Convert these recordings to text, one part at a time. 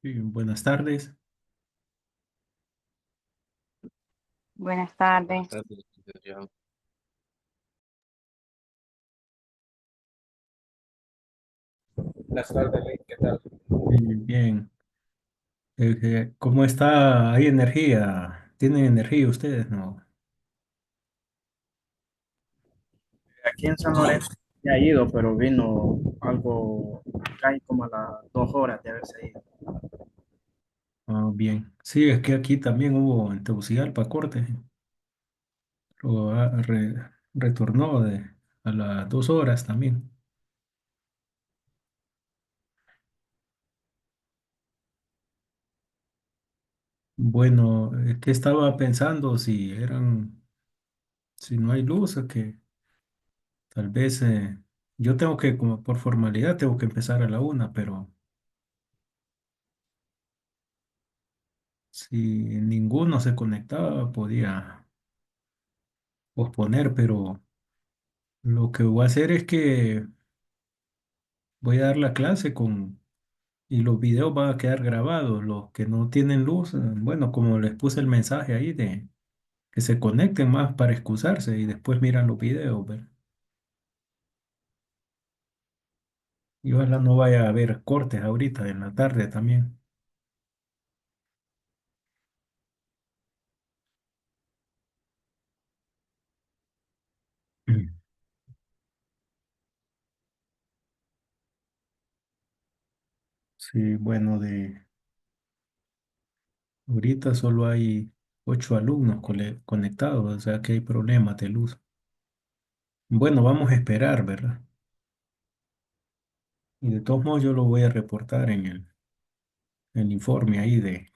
Sí, buenas tardes. Buenas Buenas tardes. tardes, Adrián. Buenas tardes, Ley, ¿qué tal? Bien. ¿Cómo está? ¿Hay energía? ¿Tienen energía ustedes? No. Aquí en San Lorenzo ya ha ido, pero vino algo acá y como a las 2 horas de haberse ido. Bien. Sí, es que aquí también hubo en Tegucigalpa corte. Luego retornó a las 2 horas también. Bueno, es que estaba pensando si no hay luz, o que tal vez yo tengo que, como por formalidad, tengo que empezar a la 1, pero si ninguno se conectaba, podía posponer, pero lo que voy a hacer es que voy a dar la clase y los videos van a quedar grabados. Los que no tienen luz, bueno, como les puse el mensaje ahí de que se conecten más para excusarse y después miran los videos, ¿verdad? Y ojalá no vaya a haber cortes ahorita en la tarde también. Mm. Sí, bueno, ahorita solo hay 8 alumnos conectados, o sea que hay problemas de luz. Bueno, vamos a esperar, ¿verdad? Y de todos modos yo lo voy a reportar en el informe ahí de...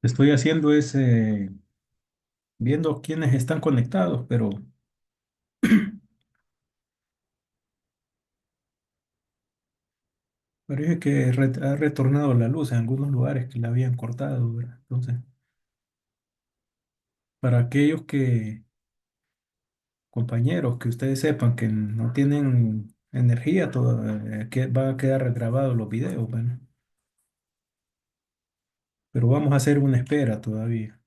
Estoy haciendo viendo quiénes están conectados, pero parece que ha retornado la luz en algunos lugares que la habían cortado, ¿verdad? Entonces, para aquellos compañeros, que ustedes sepan que no tienen energía, que va a quedar grabados los videos, bueno, pero vamos a hacer una espera todavía.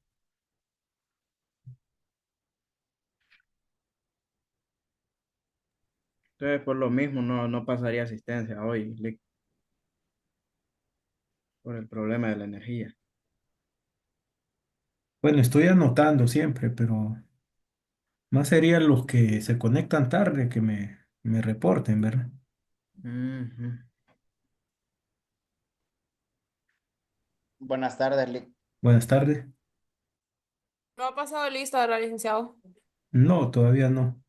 Entonces, por lo mismo, no pasaría asistencia hoy, Lick, por el problema de la energía. Bueno, estoy anotando siempre, pero más serían los que se conectan tarde que me reporten, ¿verdad? Ujú. Buenas tardes, Lic. Buenas tardes. No ha pasado lista, ¿verdad, licenciado? No, todavía no.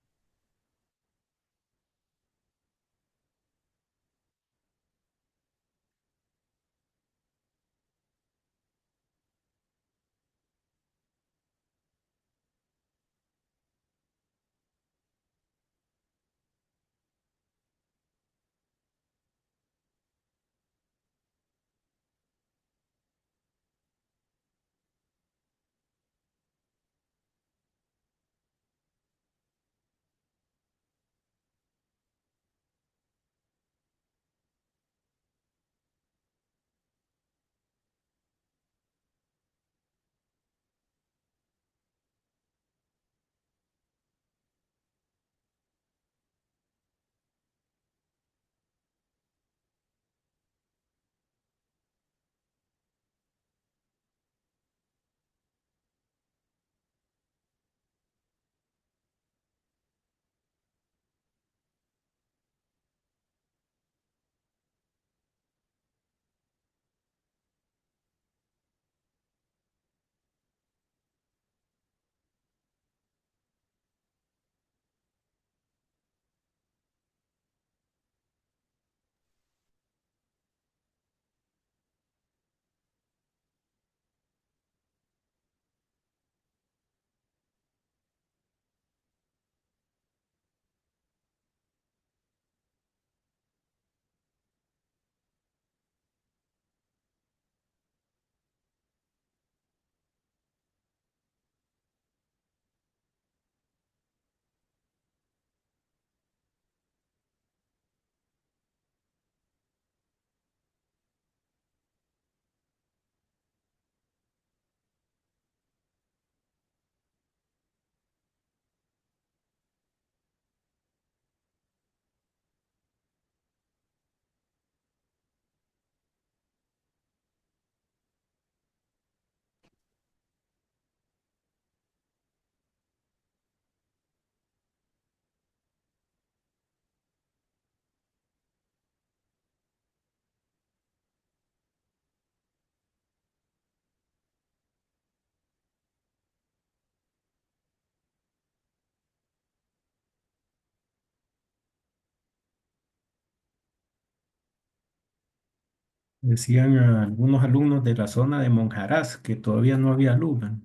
Decían a algunos alumnos de la zona de Monjaraz que todavía no había luz, ¿no?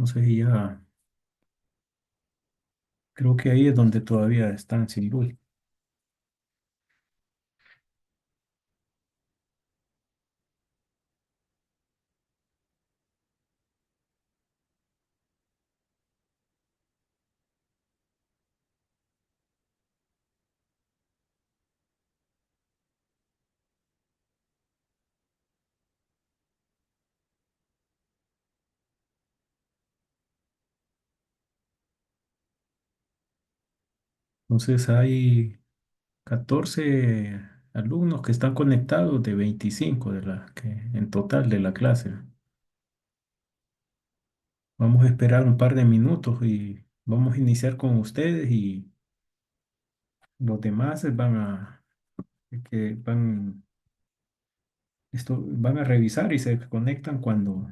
No sé si ya, creo que ahí es donde todavía están sin luz. Entonces hay 14 alumnos que están conectados de 25 de la que en total de la clase. Vamos a esperar un par de minutos y vamos a iniciar con ustedes y los demás que van a revisar y se conectan cuando.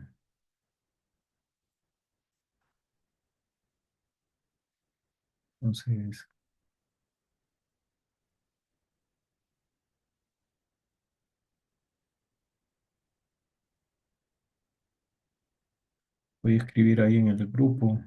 Entonces voy a escribir ahí en el grupo.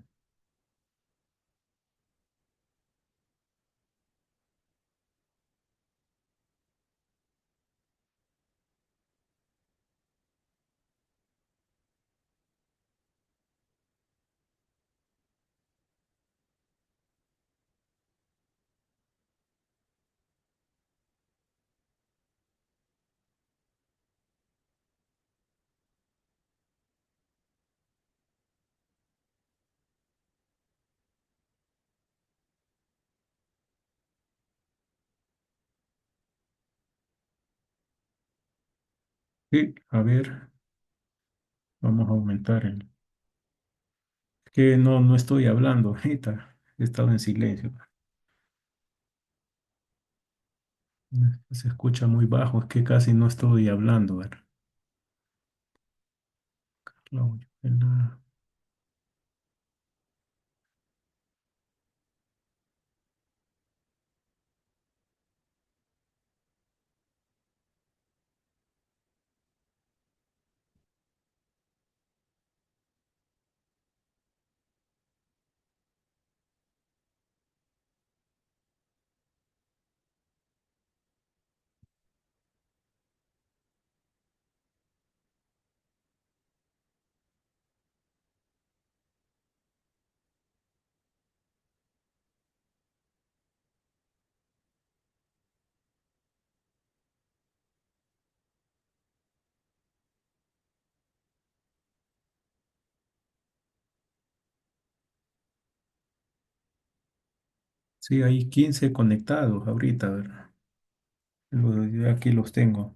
Sí, a ver, vamos a aumentar el. Que no estoy hablando ahorita, he estado en silencio. Se escucha muy bajo, es que casi no estoy hablando. A ver, Claudio, sí, hay 15 conectados ahorita, ¿verdad? Ya aquí los tengo.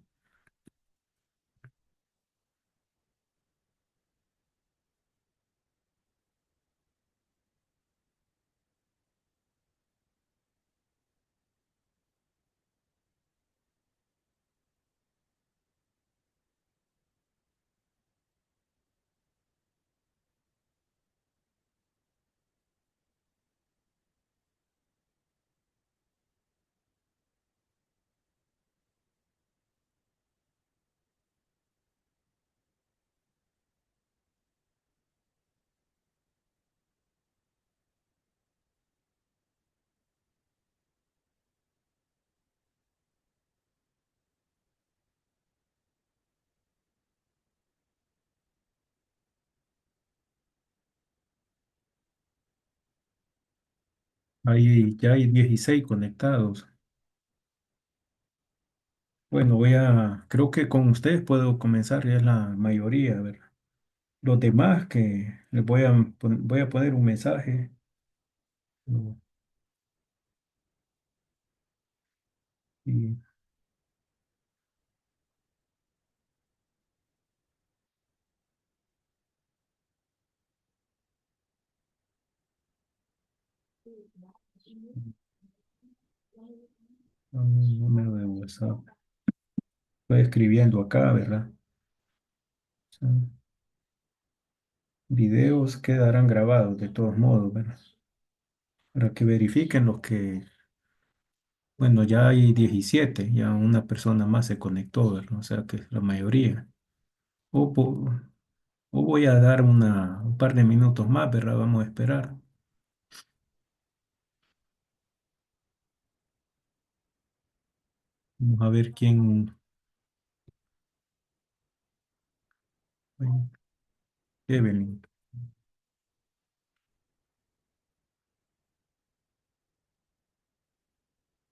Ahí ya hay 16 conectados. Bueno, creo que con ustedes puedo comenzar, ya es la mayoría, a ver. Los demás que les voy a poner un mensaje. No, y un número de WhatsApp. Estoy escribiendo acá, ¿verdad? O sea, videos quedarán grabados de todos modos, ¿verdad? Para que verifiquen Bueno, ya hay 17, ya una persona más se conectó, ¿verdad? O sea que es la mayoría. O, po- o voy a dar un par de minutos más, ¿verdad? Vamos a esperar. Vamos a ver quién. Bueno, Evelyn.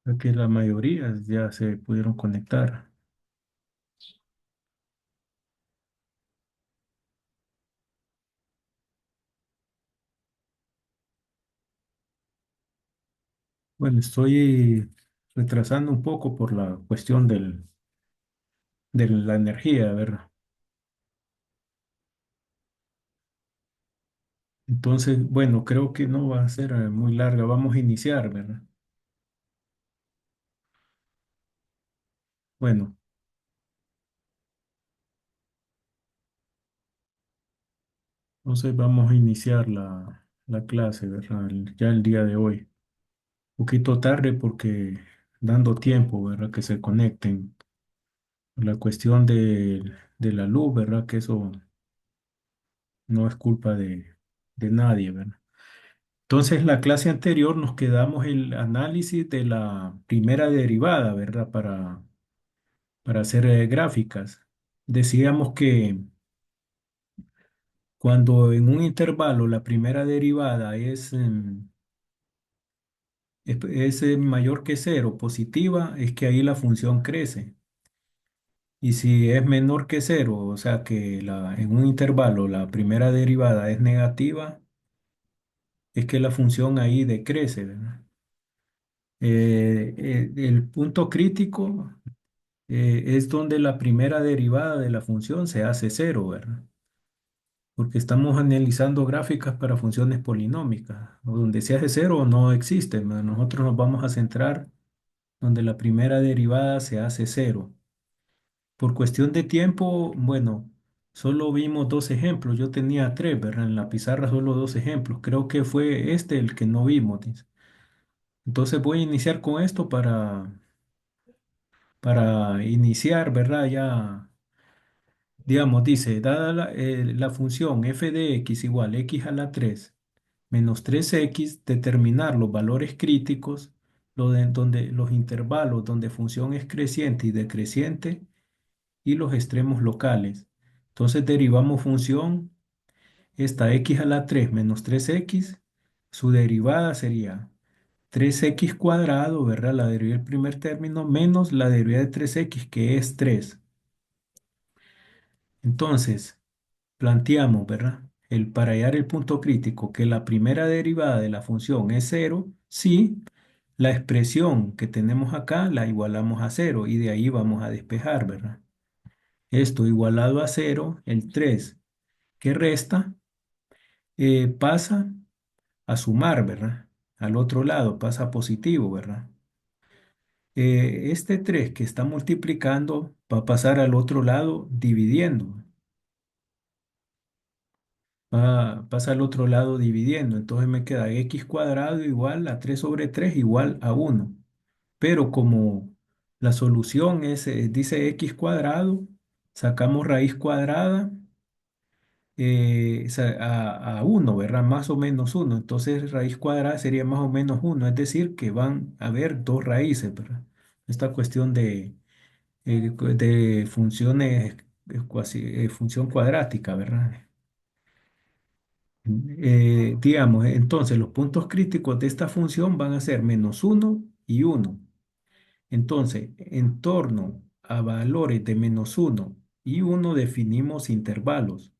Creo que la mayoría ya se pudieron conectar. Bueno, estoy retrasando un poco por la cuestión de la energía, ¿verdad? Entonces, bueno, creo que no va a ser muy larga. Vamos a iniciar, ¿verdad? Bueno, entonces vamos a iniciar la clase, ¿verdad? Ya el día de hoy. Un poquito tarde porque dando tiempo, ¿verdad? Que se conecten. La cuestión de la luz, ¿verdad? Que eso no es culpa de nadie, ¿verdad? Entonces, la clase anterior nos quedamos el análisis de la primera derivada, ¿verdad? Para hacer gráficas. Decíamos que cuando en un intervalo la primera derivada es mayor que cero, positiva, es que ahí la función crece. Y si es menor que cero, o sea que en un intervalo la primera derivada es negativa, es que la función ahí decrece, ¿verdad? El punto crítico es donde la primera derivada de la función se hace cero, ¿verdad? Porque estamos analizando gráficas para funciones polinómicas, o donde se hace cero no existe, ¿verdad? Nosotros nos vamos a centrar donde la primera derivada se hace cero. Por cuestión de tiempo, bueno, solo vimos dos ejemplos. Yo tenía tres, ¿verdad? En la pizarra solo dos ejemplos. Creo que fue este el que no vimos, dice. Entonces voy a iniciar con esto para iniciar, ¿verdad? Ya, digamos, dice, dada la función f de x igual x a la 3 menos 3x, determinar los valores críticos, donde, los intervalos donde función es creciente y decreciente y los extremos locales. Entonces derivamos función, esta x a la 3 menos 3x, su derivada sería 3x cuadrado, ¿verdad? La derivada del primer término menos la derivada de 3x, que es 3. Entonces, planteamos, ¿verdad? Para hallar el punto crítico, que la primera derivada de la función es cero, si la expresión que tenemos acá la igualamos a cero y de ahí vamos a despejar, ¿verdad? Esto igualado a cero, el 3 que resta, pasa a sumar, ¿verdad? Al otro lado pasa a positivo, ¿verdad? Este 3 que está multiplicando va a pasar al otro lado dividiendo. Pasa al otro lado dividiendo. Entonces me queda x cuadrado igual a 3 sobre 3 igual a 1. Pero como la solución dice x cuadrado, sacamos raíz cuadrada a 1, ¿verdad? Más o menos uno. Entonces raíz cuadrada sería más o menos uno. Es decir, que van a haber dos raíces, ¿verdad? Esta cuestión de funciones, función cuadrática, ¿verdad? Digamos, entonces los puntos críticos de esta función van a ser menos uno y uno. Entonces, en torno a valores de menos uno y uno definimos intervalos.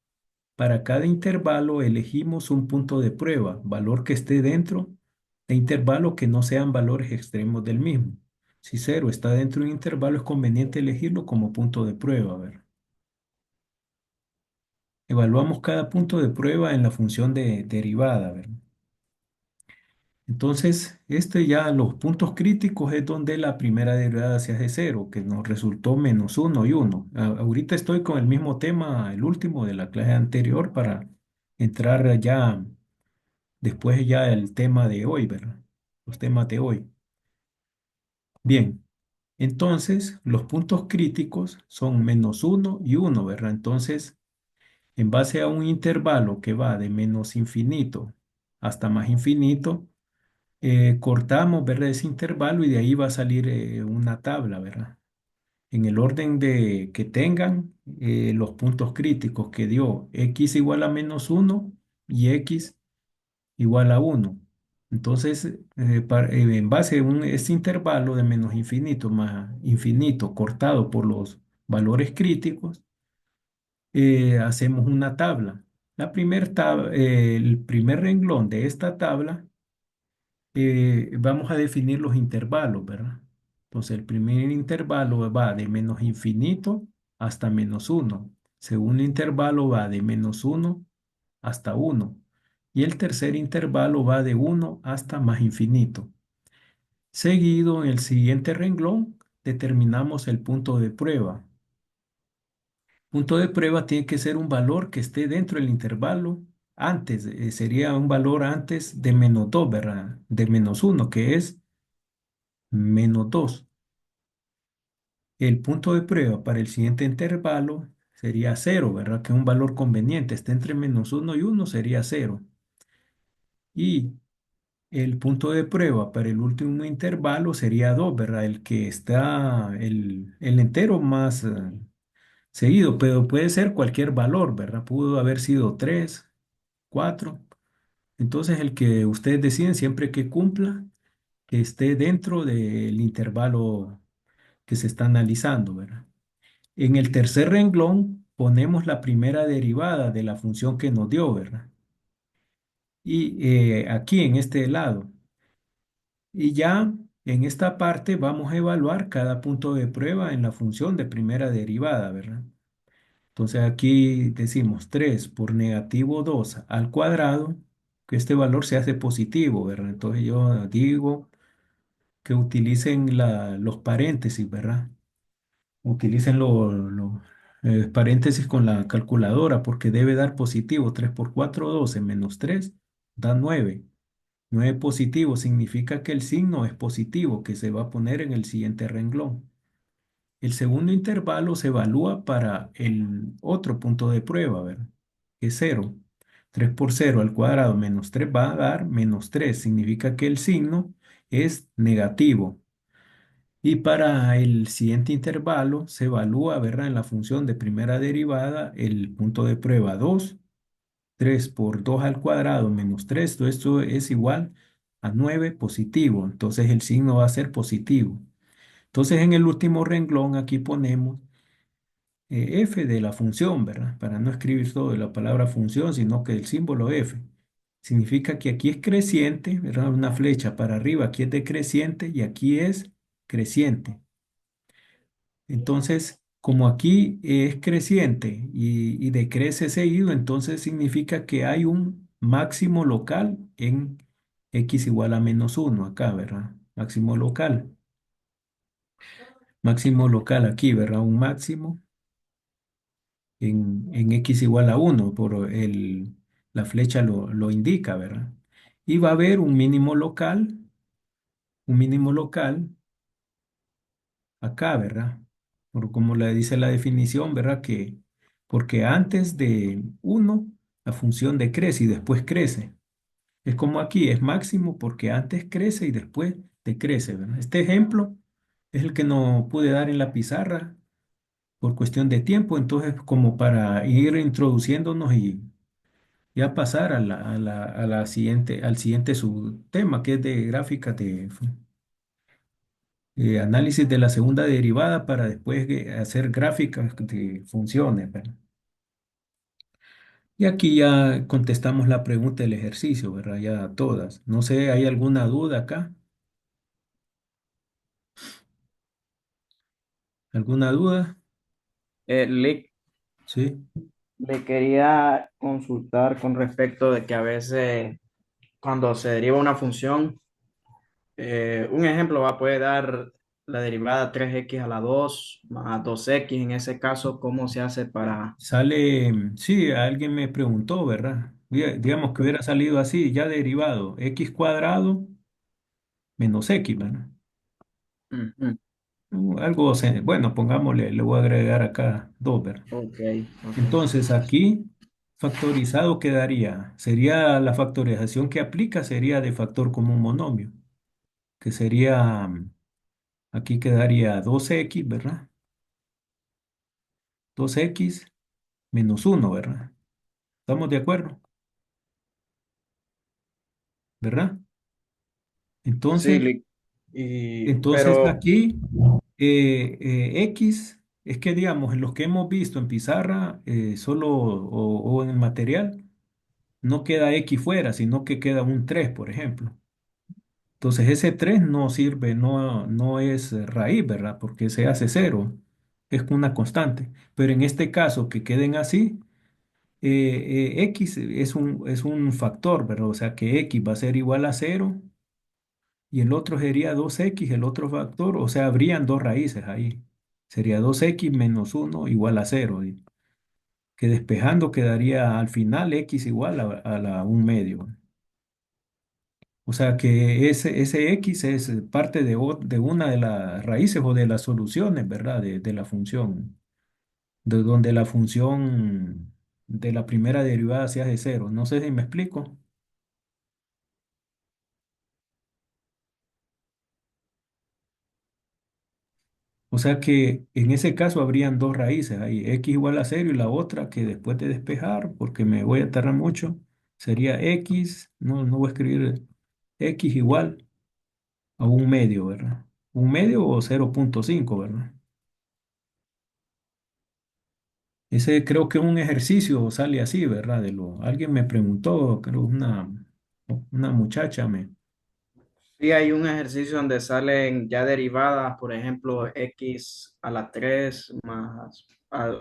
Para cada intervalo elegimos un punto de prueba, valor que esté dentro de intervalo que no sean valores extremos del mismo. Si cero está dentro de un intervalo, es conveniente elegirlo como punto de prueba. A ver, evaluamos cada punto de prueba en la función de derivada. A ver. Entonces, ya los puntos críticos es donde la primera derivada se hace cero, que nos resultó menos uno y uno. Ahorita estoy con el mismo tema, el último de la clase anterior, para entrar ya después ya el tema de hoy, ¿verdad? Los temas de hoy. Bien, entonces los puntos críticos son -1 y 1, ¿verdad? Entonces, en base a un intervalo que va de menos infinito hasta más infinito, cortamos, ¿verdad? Ese intervalo y de ahí va a salir una tabla, ¿verdad? En el orden de que tengan los puntos críticos que dio x igual a -1 y x igual a 1. Entonces, en base a ese intervalo de menos infinito más infinito cortado por los valores críticos, hacemos una tabla. El primer renglón de esta tabla, vamos a definir los intervalos, ¿verdad? Entonces, el primer intervalo va de menos infinito hasta -1. Segundo intervalo va de -1 hasta 1. Y el tercer intervalo va de 1 hasta más infinito. Seguido, en el siguiente renglón, determinamos el punto de prueba. Punto de prueba tiene que ser un valor que esté dentro del intervalo antes, sería un valor antes de -2, ¿verdad? De -1, que es -2. El punto de prueba para el siguiente intervalo sería 0, ¿verdad? Que es un valor conveniente, esté entre -1 y 1 sería 0. Y el punto de prueba para el último intervalo sería 2, ¿verdad? El que está el entero más seguido, pero puede ser cualquier valor, ¿verdad? Pudo haber sido 3, 4. Entonces, el que ustedes deciden siempre que cumpla, que esté dentro del intervalo que se está analizando, ¿verdad? En el tercer renglón ponemos la primera derivada de la función que nos dio, ¿verdad? Y aquí en este lado. Y ya en esta parte vamos a evaluar cada punto de prueba en la función de primera derivada, ¿verdad? Entonces aquí decimos 3 por -2 al cuadrado, que este valor se hace positivo, ¿verdad? Entonces yo digo que utilicen los paréntesis, ¿verdad? Utilicen los paréntesis con la calculadora porque debe dar positivo. 3 por 4, 12 menos 3 da 9. 9 positivo significa que el signo es positivo, que se va a poner en el siguiente renglón. El segundo intervalo se evalúa para el otro punto de prueba, ¿verdad? Que es 0. 3 por 0 al cuadrado menos 3 va a dar -3. Significa que el signo es negativo. Y para el siguiente intervalo se evalúa, ¿verdad? En la función de primera derivada el punto de prueba 2. 3 por 2 al cuadrado menos 3, todo esto es igual a 9 positivo. Entonces el signo va a ser positivo. Entonces en el último renglón aquí ponemos f de la función, ¿verdad? Para no escribir todo de la palabra función, sino que el símbolo f. Significa que aquí es creciente, ¿verdad? Una flecha para arriba, aquí es decreciente y aquí es creciente. Entonces, como aquí es creciente y decrece seguido, entonces significa que hay un máximo local en x igual a -1 acá, ¿verdad? Máximo local. Máximo local aquí, ¿verdad? Un máximo en x igual a 1 por la flecha lo indica, ¿verdad? Y va a haber un mínimo local acá, ¿verdad? Por como le dice la definición, ¿verdad? Que porque antes de uno la función decrece y después crece. Es como aquí, es máximo porque antes crece y después decrece, ¿verdad? Este ejemplo es el que no pude dar en la pizarra por cuestión de tiempo, entonces como para ir introduciéndonos y ya pasar al siguiente subtema, que es de gráficas de análisis de la segunda derivada para después hacer gráficas de funciones, ¿verdad? Y aquí ya contestamos la pregunta del ejercicio, ¿verdad? Ya todas. No sé, ¿hay alguna duda acá? ¿Alguna duda? Le, Sí. le quería consultar con respecto de que a veces cuando se deriva una función, un ejemplo va a poder dar la derivada 3x a la 2 más 2x. En ese caso, ¿cómo se hace para... Sale, sí, alguien me preguntó, ¿verdad? Digamos que hubiera salido así, ya derivado, x cuadrado menos x, ¿verdad? Ujú. Algo, bueno, pongámosle, le voy a agregar acá 2, ¿verdad? Ok, ok. Entonces aquí factorizado quedaría, sería la factorización que aplica, sería de factor común monomio, que sería, aquí quedaría 2x, ¿verdad? 2x menos 1, ¿verdad? ¿Estamos de acuerdo? ¿Verdad? Sí, Entonces, entonces pero aquí x es que digamos, en los que hemos visto en pizarra solo o en el material, no queda x fuera, sino que queda un 3, por ejemplo. Entonces ese 3 no sirve, no es raíz, ¿verdad? Porque se hace cero, es una constante. Pero en este caso, que queden así, x es un factor, ¿verdad? O sea que x va a ser igual a cero y el otro sería 2x, el otro factor, o sea, habrían dos raíces ahí. Sería 2x menos uno igual a cero, que despejando quedaría al final x igual a la un medio. O sea que ese x es parte de una de las raíces o de las soluciones, ¿verdad? De la función, de donde la función de la primera derivada se hace cero. No sé si me explico. O sea que en ese caso habrían dos raíces ahí, x igual a cero y la otra que después de despejar, porque me voy a tardar mucho, sería x, no voy a escribir x igual a un medio, ¿verdad? Un medio o 0,5, ¿verdad? Ese creo que un ejercicio sale así, ¿verdad? Alguien me preguntó, creo una muchacha me. sí hay un ejercicio donde salen ya derivadas, por ejemplo, x a la 3 más,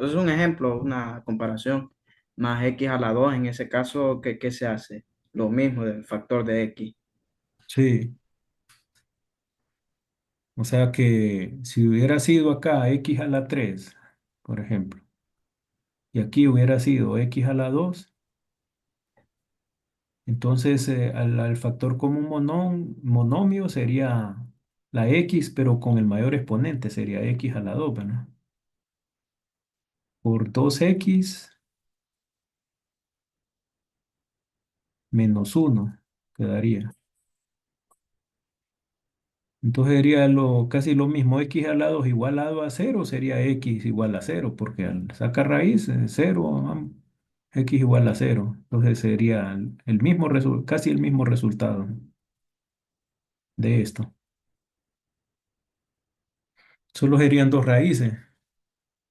es un ejemplo, una comparación, más x a la 2 en ese caso, ¿qué se hace? Lo mismo del factor de x. Sí, o sea que si hubiera sido acá x a la 3, por ejemplo, y aquí hubiera sido x a la 2, entonces al factor común monomio sería la x, pero con el mayor exponente sería x a la 2, ¿verdad? Por 2x menos uno quedaría. Entonces sería casi lo mismo, x al lado igualado a cero, sería x igual a cero, porque al sacar raíz, cero, x igual a cero. Entonces sería el mismo casi el mismo resultado de esto. Solo serían dos raíces,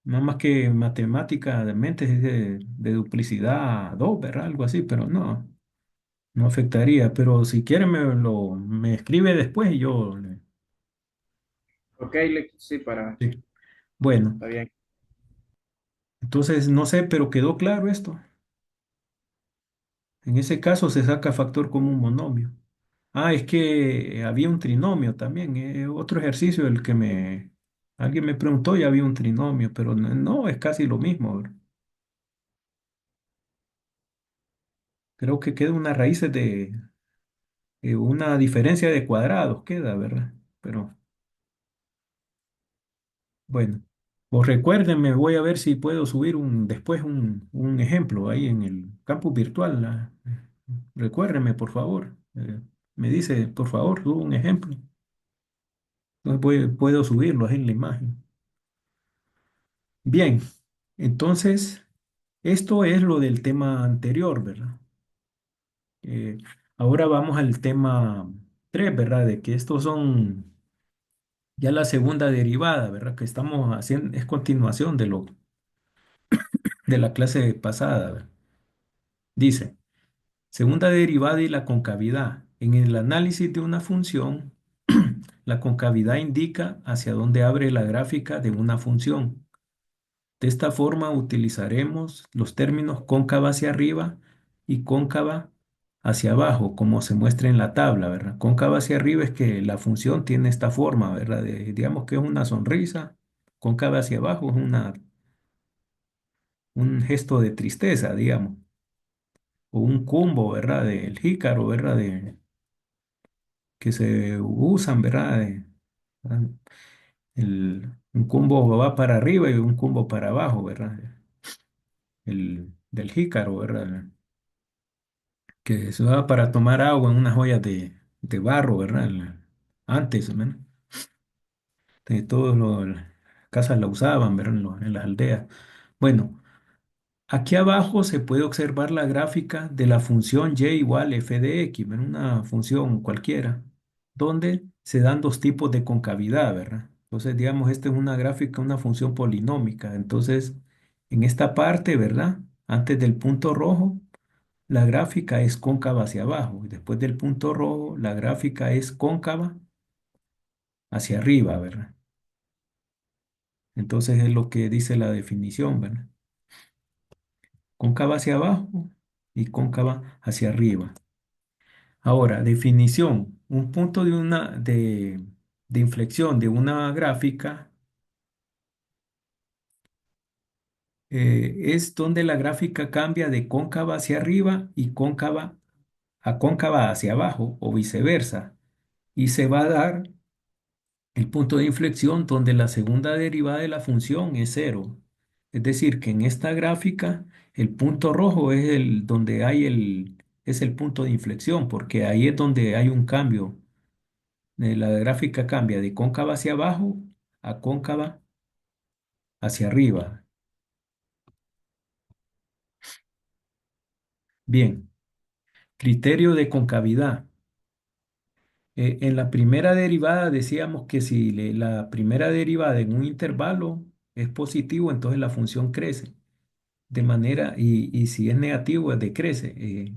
no más que matemáticamente es de duplicidad 2, ¿verdad? Algo así, pero no afectaría. Pero si quiere me escribe después y yo Ok, sí, sí. Bueno, está bien. entonces no sé, pero quedó claro esto. En ese caso se saca factor como un monomio. Ah, es que había un trinomio también. Otro ejercicio el que alguien me preguntó y había un trinomio, pero no, es casi lo mismo, ¿verdad? Creo que queda una raíz de una diferencia de cuadrados, queda, ¿verdad? Pero bueno, pues recuérdenme, voy a ver si puedo subir después un ejemplo ahí en el campus virtual. Recuérdenme, por favor. Me dice, por favor, suba un ejemplo. Entonces puedo subirlo ahí en la imagen. Bien, entonces esto es lo del tema anterior, ¿verdad? Eh, Ahora vamos al tema 3, ¿verdad? De que estos son ya la segunda derivada, ¿verdad? Que estamos haciendo, es continuación de la clase pasada, ¿verdad? Dice, segunda derivada y la concavidad. En el análisis de una función, la concavidad indica hacia dónde abre la gráfica de una función. De esta forma utilizaremos los términos cóncava hacia arriba y cóncava hacia abajo, como se muestra en la tabla, ¿verdad? Cóncava hacia arriba es que la función tiene esta forma, ¿verdad? Digamos que es una sonrisa. Cóncava hacia abajo es un gesto de tristeza, digamos, o un cumbo, ¿verdad? Del jícaro, ¿verdad? Que se usan, ¿verdad? Ah, un combo va para arriba y un combo para abajo, ¿verdad? Del jícaro, ¿verdad? Que se usaba para tomar agua en unas ollas de barro, ¿verdad? Antes, ¿verdad? Todas las casas la usaban, ¿verdad? En las aldeas. Bueno, aquí abajo se puede observar la gráfica de la función y igual f de x, ¿verdad? Una función cualquiera, donde se dan dos tipos de concavidad, ¿verdad? Entonces, digamos, esta es una gráfica, una función polinómica. Entonces, en esta parte, ¿verdad? Antes del punto rojo, la gráfica es cóncava hacia abajo. Y después del punto rojo, la gráfica es cóncava hacia arriba, ¿verdad? Entonces es lo que dice la definición, ¿verdad? Cóncava hacia abajo y cóncava hacia arriba. Ahora, definición. Un punto de inflexión de una gráfica es donde la gráfica cambia de cóncava hacia arriba y cóncava a cóncava hacia abajo o viceversa. Y se va a dar el punto de inflexión donde la segunda derivada de la función es cero. Es decir, que en esta gráfica el punto rojo es el donde es el punto de inflexión, porque ahí es donde hay un cambio. La gráfica cambia de cóncava hacia abajo a cóncava hacia arriba. Bien, criterio de concavidad. En la primera derivada decíamos que si la primera derivada en un intervalo es positivo, entonces la función crece. De manera, y si es negativo, decrece.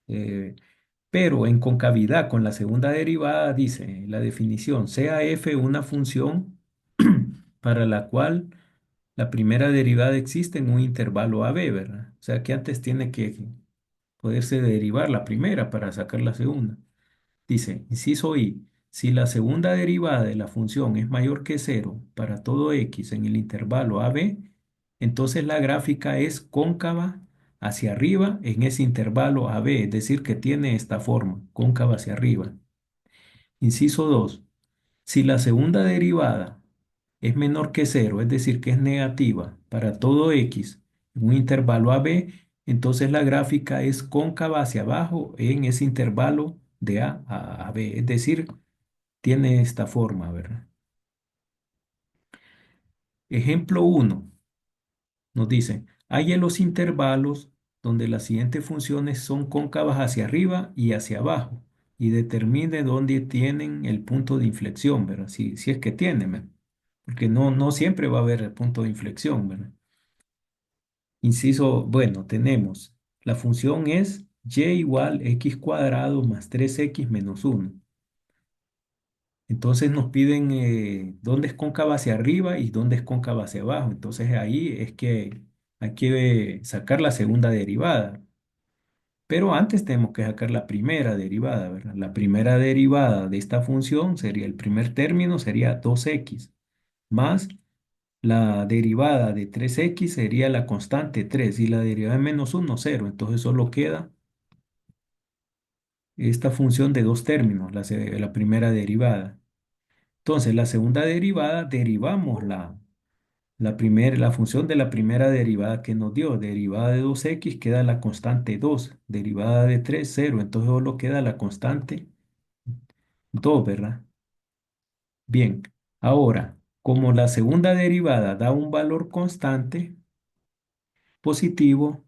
Eh, pero en concavidad con la segunda derivada dice la definición, sea f una función para la cual la primera derivada existe en un intervalo AB, ¿verdad? O sea que antes tiene que poderse derivar la primera para sacar la segunda. Dice, inciso I, si la segunda derivada de la función es mayor que cero para todo x en el intervalo AB, entonces la gráfica es cóncava hacia arriba en ese intervalo AB, es decir, que tiene esta forma, cóncava hacia arriba. Inciso 2, si la segunda derivada es menor que cero, es decir, que es negativa para todo x en un intervalo AB, entonces la gráfica es cóncava hacia abajo en ese intervalo de A B, es decir, tiene esta forma, ¿verdad? Ejemplo uno nos dice, hay en los intervalos donde las siguientes funciones son cóncavas hacia arriba y hacia abajo y determine dónde tienen el punto de inflexión, ¿verdad? Si es que tienen, ¿verdad? Porque no siempre va a haber el punto de inflexión, ¿verdad? Inciso, bueno, tenemos, la función es y igual x cuadrado más 3x menos uno. Entonces nos piden dónde es cóncava hacia arriba y dónde es cóncava hacia abajo. Entonces ahí es que hay que sacar la segunda derivada. Pero antes tenemos que sacar la primera derivada, ¿verdad? La primera derivada de esta función sería, el primer término sería 2x, más la derivada de 3x sería la constante 3 y la derivada de menos uno 0. Entonces solo queda esta función de dos términos, la primera derivada. Entonces la segunda derivada, derivamos la función de la primera derivada que nos dio. Derivada de 2x queda la constante 2, derivada de 3 0. Entonces solo queda la constante 2, ¿verdad? Bien, ahora, como la segunda derivada da un valor constante, positivo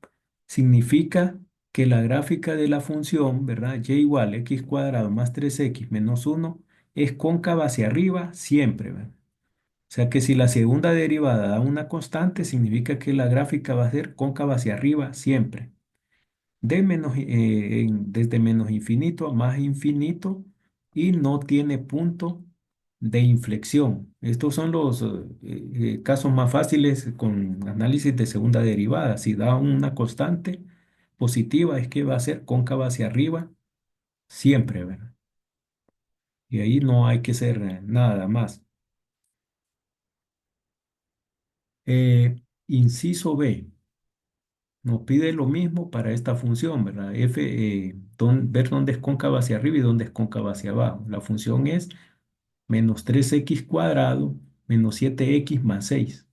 significa que la gráfica de la función, ¿verdad? Y igual x cuadrado más 3x menos uno es cóncava hacia arriba siempre, ¿verdad? O sea que si la segunda derivada da una constante, significa que la gráfica va a ser cóncava hacia arriba siempre. Desde menos infinito a más infinito y no tiene punto de inflexión. Estos son los casos más fáciles con análisis de segunda derivada. Si da una constante positiva, es que va a ser cóncava hacia arriba siempre, ¿verdad? Y ahí no hay que hacer nada más. Eh, Inciso B. Nos pide lo mismo para esta función, ¿verdad? Ver dónde es cóncava hacia arriba y dónde es cóncava hacia abajo. La función es menos 3x cuadrado menos 7x más 6.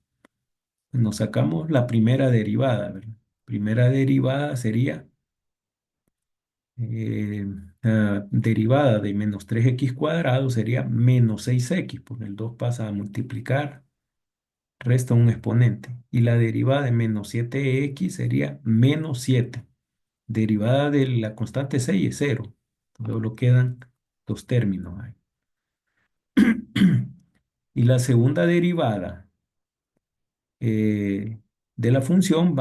Nos sacamos la primera derivada, ¿verdad? Primera derivada sería eh, derivada de menos 3x cuadrado sería menos 6x, porque el 2 pasa a multiplicar, resta un exponente. Y la derivada de menos 7x sería menos 7. Derivada de la constante 6 es 0. Solo quedan dos términos ahí. Y la segunda derivada de la función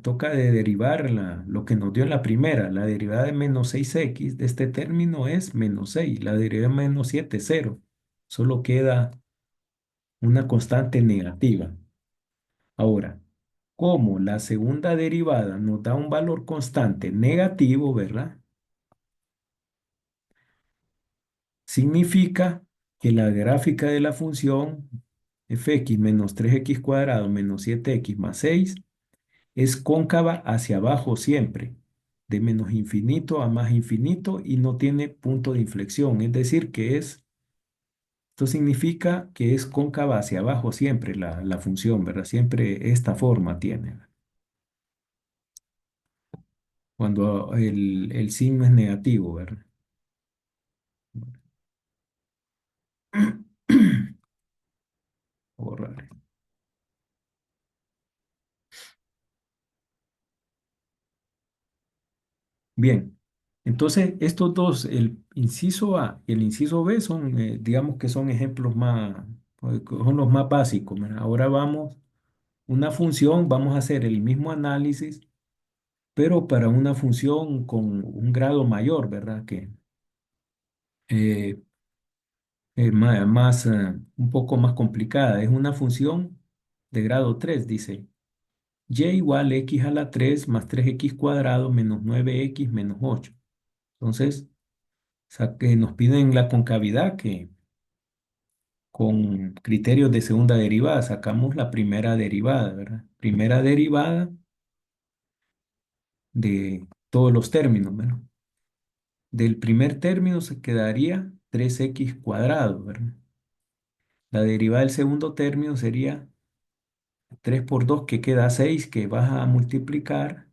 toca de derivar lo que nos dio en la primera. La derivada de menos 6x de este término es menos 6. La derivada de menos 7 es 0. Solo queda una constante negativa. Ahora, como la segunda derivada nos da un valor constante negativo, ¿verdad? Significa que la gráfica de la función fx menos 3x cuadrado menos 7x más 6 es cóncava hacia abajo siempre, de menos infinito a más infinito y no tiene punto de inflexión. Es decir, esto significa que es cóncava hacia abajo siempre la función, ¿verdad? Siempre esta forma tiene, cuando el signo es negativo, ¿verdad? Borrar. Bien, entonces estos dos, el inciso A y el inciso B son, digamos que son ejemplos más, son los más básicos, ¿verdad? Ahora vamos, una función, vamos a hacer el mismo análisis, pero para una función con un grado mayor, ¿verdad? Que eh, un poco más complicada. Es una función de grado 3 dice, y igual x a la 3 más 3x cuadrado menos 9x menos 8. Entonces, que nos piden la concavidad que con criterios de segunda derivada sacamos la primera derivada, ¿verdad? Primera derivada de todos los términos, ¿verdad? Del primer término se quedaría 3x cuadrado, ¿verdad? La derivada del segundo término sería 3 por 2 que queda 6 que vas a multiplicar,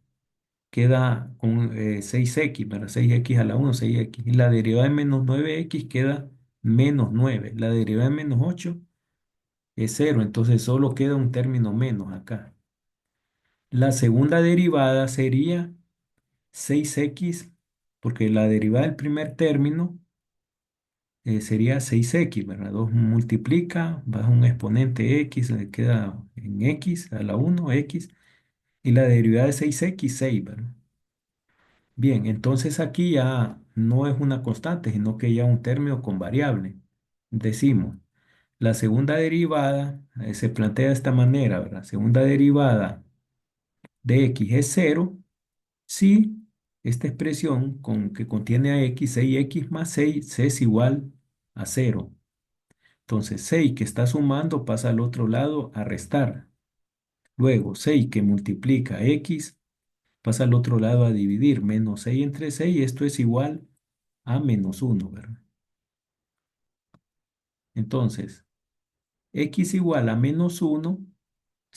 queda con 6x, ¿verdad? 6x a la 1, 6x. Y la derivada de menos 9x queda menos 9. La derivada de menos 8 es 0, entonces solo queda un término menos acá. La segunda derivada sería 6x, porque la derivada del primer término sería 6x, ¿verdad? 2 multiplica, baja un exponente x, le queda en x a la 1, x, y la derivada de 6x, 6, ¿verdad? Bien, entonces aquí ya no es una constante, sino que ya un término con variable. Decimos, la segunda derivada se plantea de esta manera, ¿verdad? Segunda derivada de x es 0 si esta expresión que contiene a x, 6x más 6, es igual a 0. Entonces, 6 que está sumando pasa al otro lado a restar. Luego, 6 que multiplica x pasa al otro lado a dividir. Menos 6 entre 6, esto es igual a menos 1, ¿verdad? Entonces, x igual a menos 1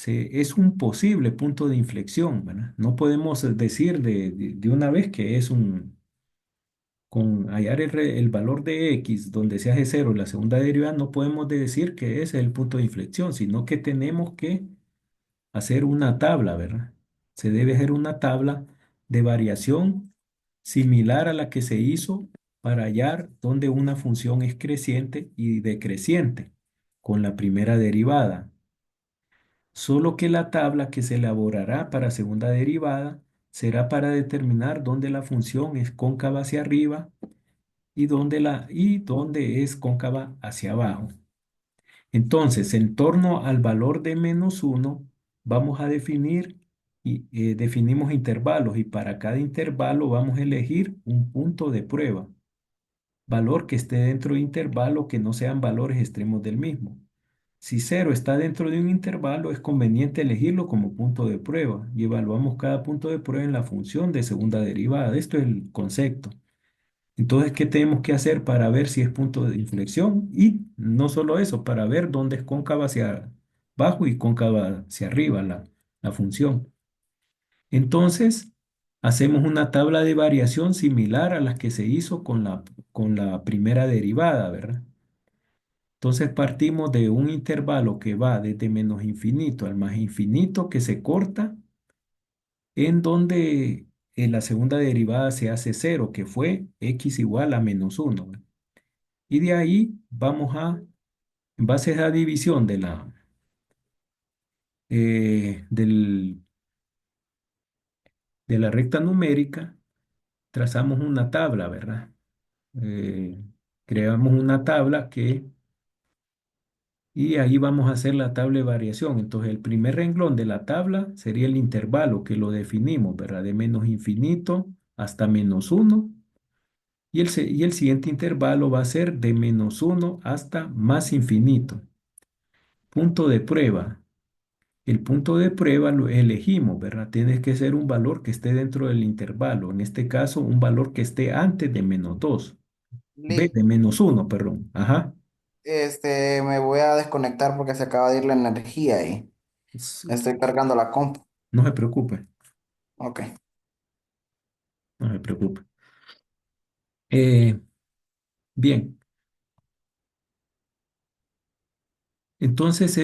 es un posible punto de inflexión, ¿verdad? No podemos decir de una vez que es con hallar el valor de x donde se hace 0 la segunda derivada, no podemos decir que ese es el punto de inflexión, sino que tenemos que hacer una tabla, ¿verdad? Se debe hacer una tabla de variación similar a la que se hizo para hallar dónde una función es creciente y decreciente con la primera derivada. Solo que la tabla que se elaborará para segunda derivada será para determinar dónde la función es cóncava hacia arriba y dónde es cóncava hacia abajo. Entonces, en torno al valor de menos 1, vamos a definir y definimos intervalos y para cada intervalo vamos a elegir un punto de prueba, valor que esté dentro de intervalo que no sean valores extremos del mismo. Si 0 está dentro de un intervalo, es conveniente elegirlo como punto de prueba y evaluamos cada punto de prueba en la función de segunda derivada. Esto es el concepto. Entonces, ¿qué tenemos que hacer para ver si es punto de inflexión? Y no solo eso, para ver dónde es cóncava hacia abajo y cóncava hacia arriba la función. Entonces, hacemos una tabla de variación similar a la que se hizo con la primera derivada, ¿verdad? Entonces partimos de un intervalo que va desde menos infinito al más infinito que se corta, en donde la segunda derivada se hace cero, que fue x igual a -1, ¿verdad? Y de ahí vamos en base a la división del de la recta numérica, trazamos una tabla, ¿verdad? Eh, Creamos una tabla y ahí vamos a hacer la tabla de variación. Entonces, el primer renglón de la tabla sería el intervalo que lo definimos, ¿verdad? De menos infinito hasta -1. Y el siguiente intervalo va a ser de -1 hasta más infinito. Punto de prueba. El punto de prueba lo elegimos, ¿verdad? Tiene que ser un valor que esté dentro del intervalo. En este caso, un valor que esté antes de -2. De -1, perdón. Ajá. Me voy a desconectar porque se acaba de ir la energía y S- estoy cargando la compu. No se preocupe, Ok. no se preocupe. Eh, Bien, entonces